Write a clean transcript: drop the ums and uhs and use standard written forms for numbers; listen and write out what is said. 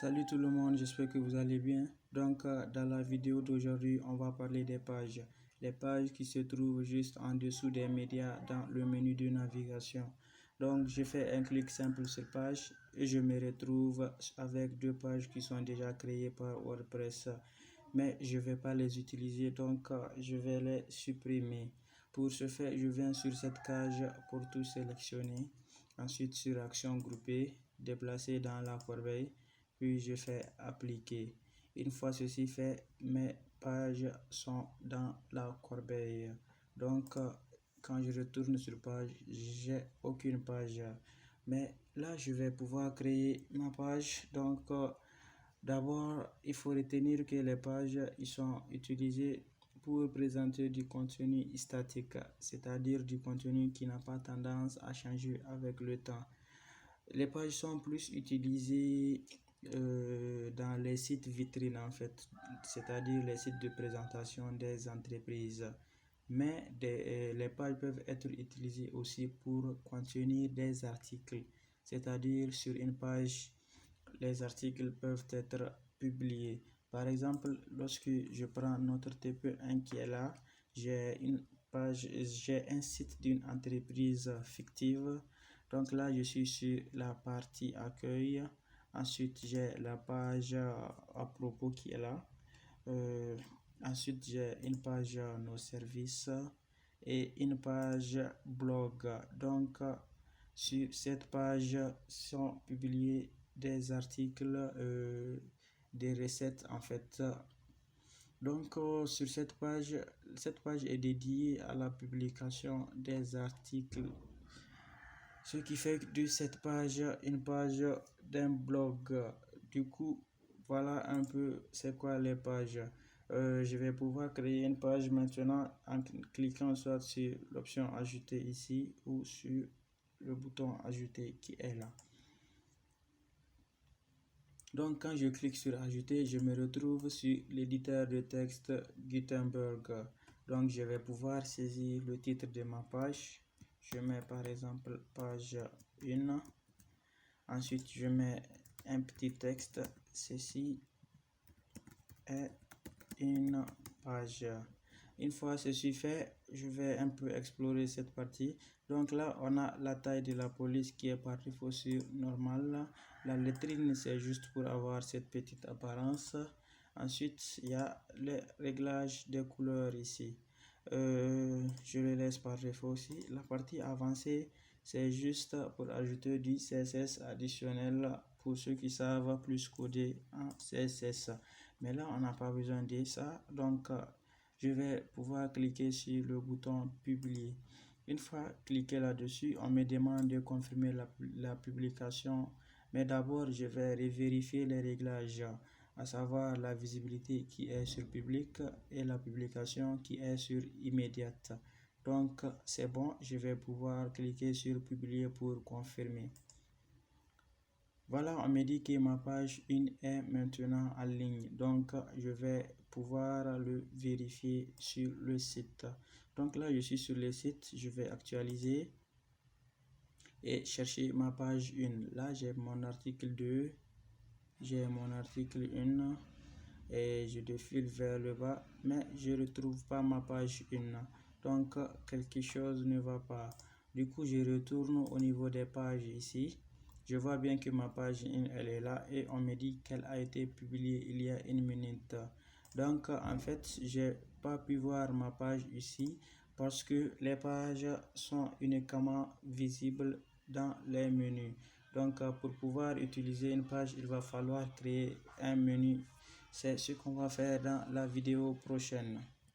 Salut tout le monde, j'espère que vous allez bien. Donc, dans la vidéo d'aujourd'hui, on va parler des pages. Les pages qui se trouvent juste en dessous des médias dans le menu de navigation. Donc, je fais un clic simple sur page et je me retrouve avec deux pages qui sont déjà créées par WordPress. Mais je ne vais pas les utiliser, donc je vais les supprimer. Pour ce faire, je viens sur cette cage pour tout sélectionner. Ensuite, sur action groupée, déplacer dans la corbeille. Puis je fais appliquer. Une fois ceci fait, mes pages sont dans la corbeille. Donc, quand je retourne sur page, j'ai aucune page. Mais là, je vais pouvoir créer ma page. Donc, d'abord, il faut retenir que les pages ils sont utilisées pour présenter du contenu statique, c'est-à-dire du contenu qui n'a pas tendance à changer avec le temps. Les pages sont plus utilisées dans les sites vitrines en fait, c'est-à-dire les sites de présentation des entreprises. Mais les pages peuvent être utilisées aussi pour contenir des articles, c'est-à-dire sur une page, les articles peuvent être publiés. Par exemple, lorsque je prends notre TP1 qui est là, j'ai une page, j'ai un site d'une entreprise fictive. Donc là, je suis sur la partie accueil. Ensuite, j'ai la page à propos qui est là. Ensuite, j'ai une page nos services et une page blog. Donc, sur cette page sont publiés des articles, des recettes en fait. Donc, sur cette page est dédiée à la publication des articles. Ce qui fait de cette page une page d'un blog. Du coup, voilà un peu c'est quoi les pages. Je vais pouvoir créer une page maintenant en cliquant soit sur l'option ajouter ici ou sur le bouton ajouter qui est là. Donc quand je clique sur ajouter, je me retrouve sur l'éditeur de texte Gutenberg. Donc je vais pouvoir saisir le titre de ma page. Je mets par exemple page 1. Ensuite, je mets un petit texte. Ceci est une page. Une fois ceci fait, je vais un peu explorer cette partie. Donc là, on a la taille de la police qui est par défaut sur normal. La lettrine, c'est juste pour avoir cette petite apparence. Ensuite, il y a les réglages des couleurs ici. Je le laisse par défaut aussi. La partie avancée, c'est juste pour ajouter du CSS additionnel pour ceux qui savent plus coder en CSS. Mais là, on n'a pas besoin de ça. Donc, je vais pouvoir cliquer sur le bouton publier. Une fois cliqué là-dessus, on me demande de confirmer la publication. Mais d'abord, je vais vérifier les réglages, à savoir la visibilité qui est sur public et la publication qui est sur immédiate. Donc c'est bon, je vais pouvoir cliquer sur publier pour confirmer. Voilà, on me dit que ma page 1 est maintenant en ligne, donc je vais pouvoir le vérifier sur le site. Donc là je suis sur le site, je vais actualiser et chercher ma page 1. Là j'ai mon article 2, j'ai mon article 1 et je défile vers le bas, mais je ne retrouve pas ma page 1. Donc quelque chose ne va pas. Du coup je retourne au niveau des pages ici. Je vois bien que ma page 1 elle est là et on me dit qu'elle a été publiée il y a une minute. Donc en fait j'ai pas pu voir ma page ici parce que les pages sont uniquement visibles dans les menus. Donc pour pouvoir utiliser une page, il va falloir créer un menu. C'est ce qu'on va faire dans la vidéo prochaine.